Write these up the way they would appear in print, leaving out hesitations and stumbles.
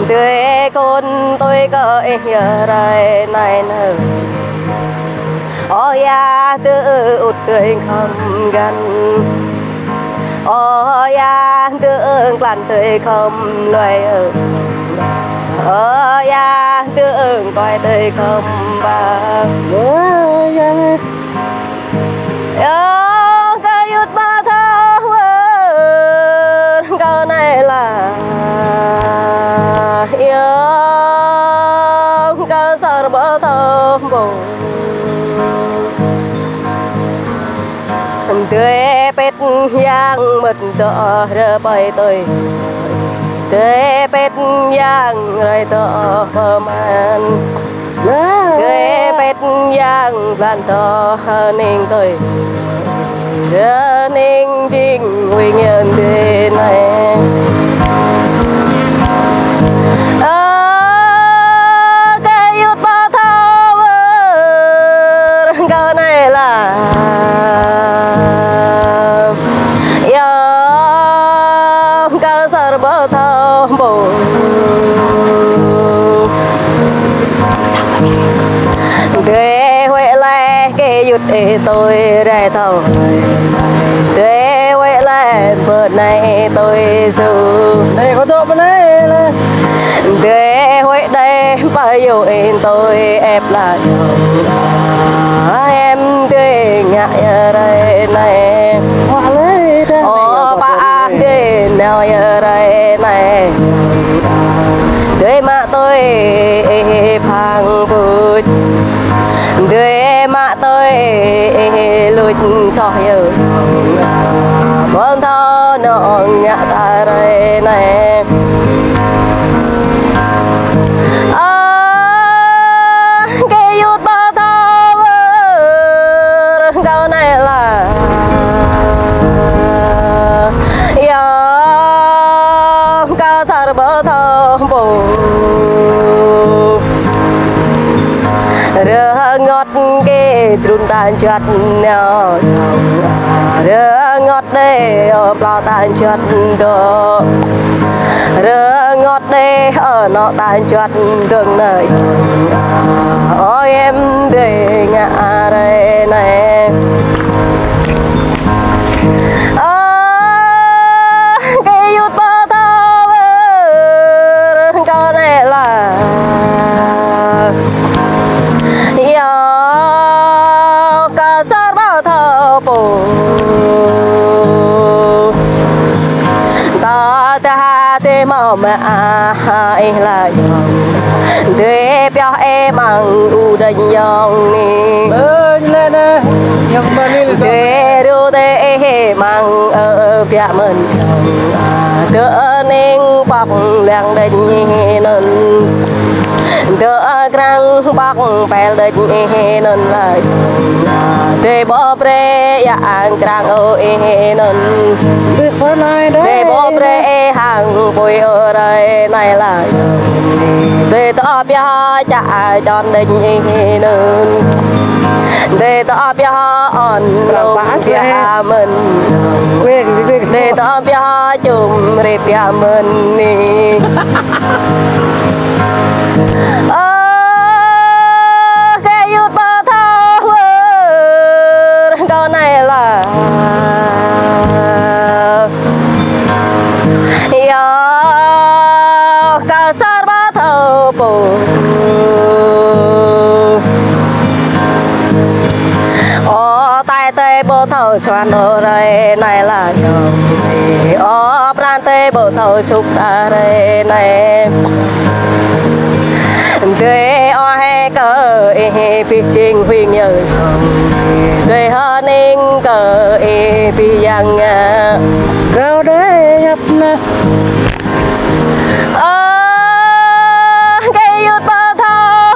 Tươi con tôi có ở đây này nở ôi ya tự ụt tươi không gần ôi ya tự làn tươi không loài ở ôi ya tự coi tươi không ba cái yết ba thao câu này là yêu câu sờ bờ thơm bồ tươi pet yang mật tơ rơ bay tôi tươi pet yang rồi tơ man tươi pet yang ban tơ ninh tôi rơ ninh chính quy nhân thế này cái yết ba thao câu này là câu sờ bờ thao bồ ghê huệ lệ cái yết tôi ra thầu ghê huệ lệ bữa nay tôi su đây có độ bên đây ghê huệ đây bao nhiêu tôi ép lại em tươi ngại ở đây này hoa lấy ô ba đi nào ở đây này tươi mà tôi phang bụt tươi mà tôi lụt soi ở con thơ nó nhặt ở đây này cái yết ba thao câu này là câu sờ bờ thao bồ rơ ngọt cái trun tan chặt nhau rơ ngọt đây ở bao tan chặt đó rơ ngọt đây ở nó tan chặt đường này ôi em để ngã đây này cái yết ba thao câu này là cả sát bao thơ bồ ta ta tê màu mà ai là tê béo em mang u đành yong ni lên nè nhung bên đi tê đu tê mang ở bia mình đỡ nên bọc làng đành nên đỡ răng bọc bèl đành nên lại để bỏ pre yang răng ơi nên để bỏ pre hàng bồi ở đây này lại để tao bia chả chọn đành nên để tao bia on lông bia mình để tao bia chùm rệp bia mình nè cái yết ba thao câu này là cả sát ba thao bồ tay tê bồ thầu xoan ở đây này là pran tê bồ thầu sụp ở đây này tê o he cờ pi trình huy nhờ tê hơn in cờ pi yang rau đấy nhập nè cái yết ba thao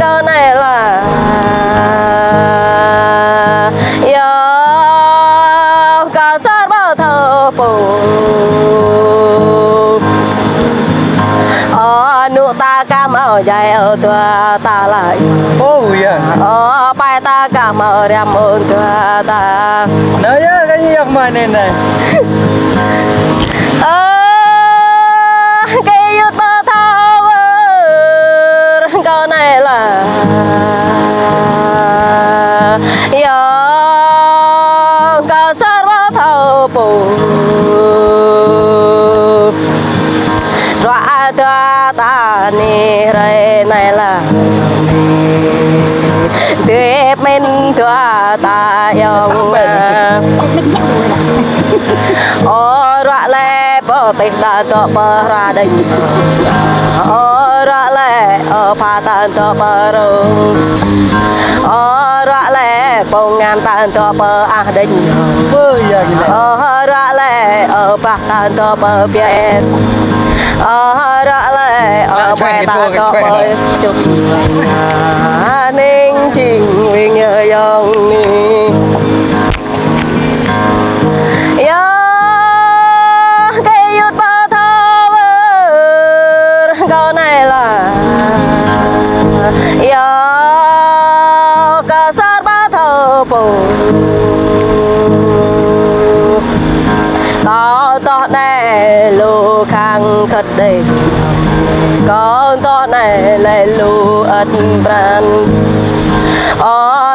câu này là cả sát bao thơ bồ nụ ta cam ở dài ở tua ta lại bài ta cam ở đam ơn tua ta nói cái gì mà này này ta ta ni re này là tiếp mình tua ta yong ô ra lệ bờ tây ta to bờ ra đây ô ra lệ ở pha ta to bờ rong ô ra lệ bông ngàn ta to bờ à đây Ôi dạ gì lại. ô ra lệ ở pha ta to bờ biển ra lệ ở bờ ta to bờ chụp ninh trình vì nhờ dòng ni cái yết ba thao câu này là cả sát ba thao bù có to này lù khang khất đây có to này lại lù ất brand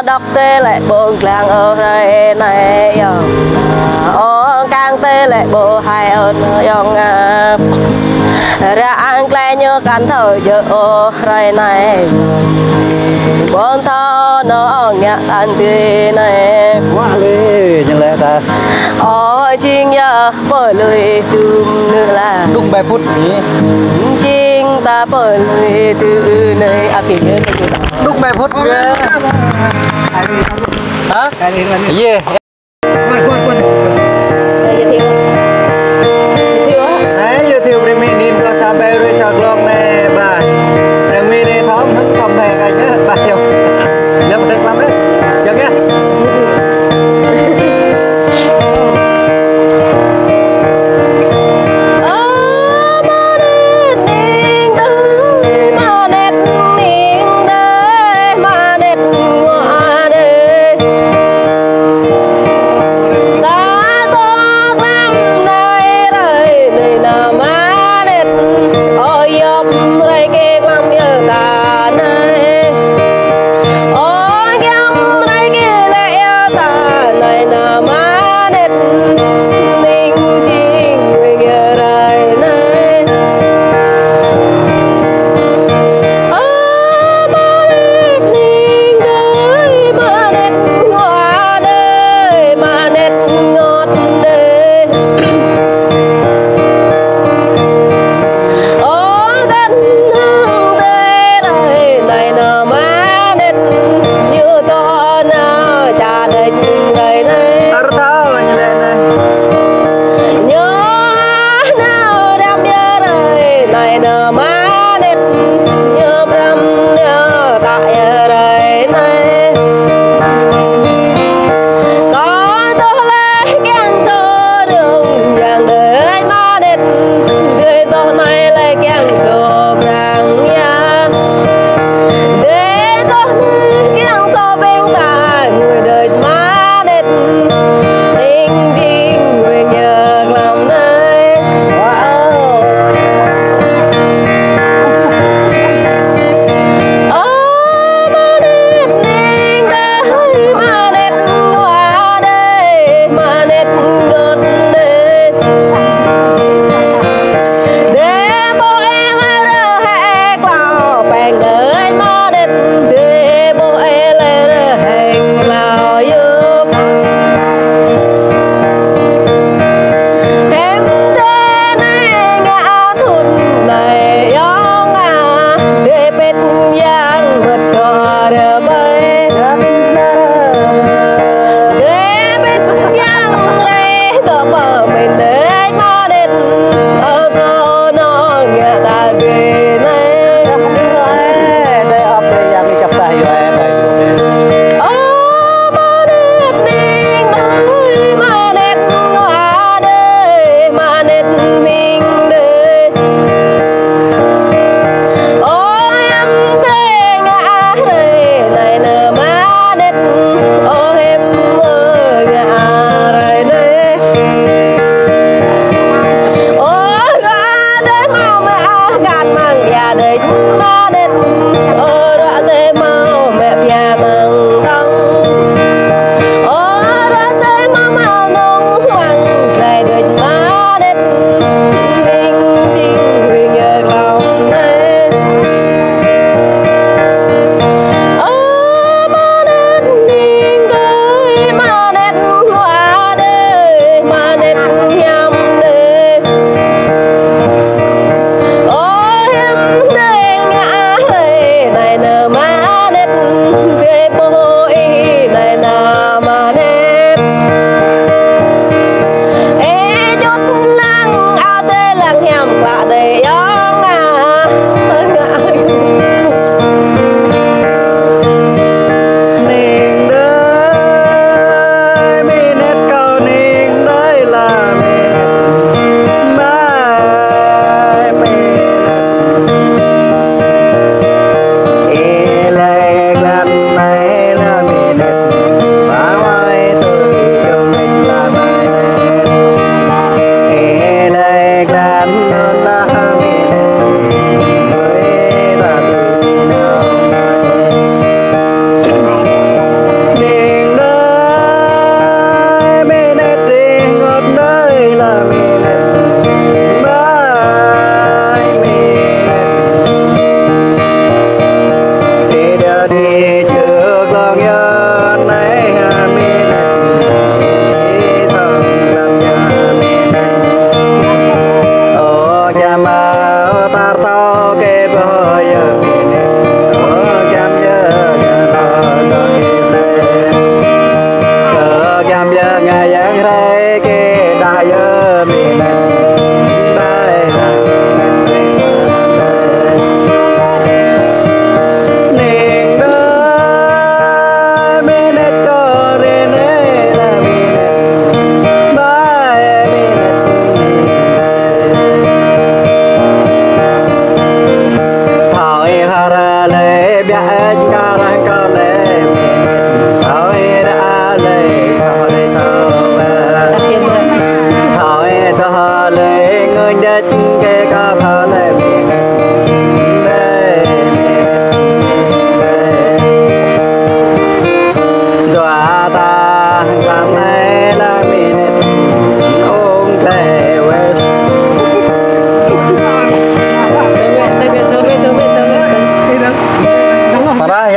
đọc tê lại buồn làng ở đây này càng tê lại bộ hai ở yong ra ăn cay như cắn thời giờ ở đây này bốn thao nó nhẹ tan tươi này Quá lê chẳng lẽ ta. ôi chinh nhờ bởi lời đùm nữa là Đúc 3 phút nhỉ. chinh ta bởi lời từ nơi à phía dưới Đúc 3 phút kìa. Hả? Cái gì là gì? Quên. Đấy, giới thiệu về mình đi cho xa bè rồi chào lòng này bà. Rồi mình đi thóm hứng không thể cái chứ bà hiểu. Nhớ một được lắm đấy. Được nhé.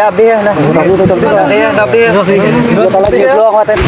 Đập đi nè. Đập đi. Đập đi.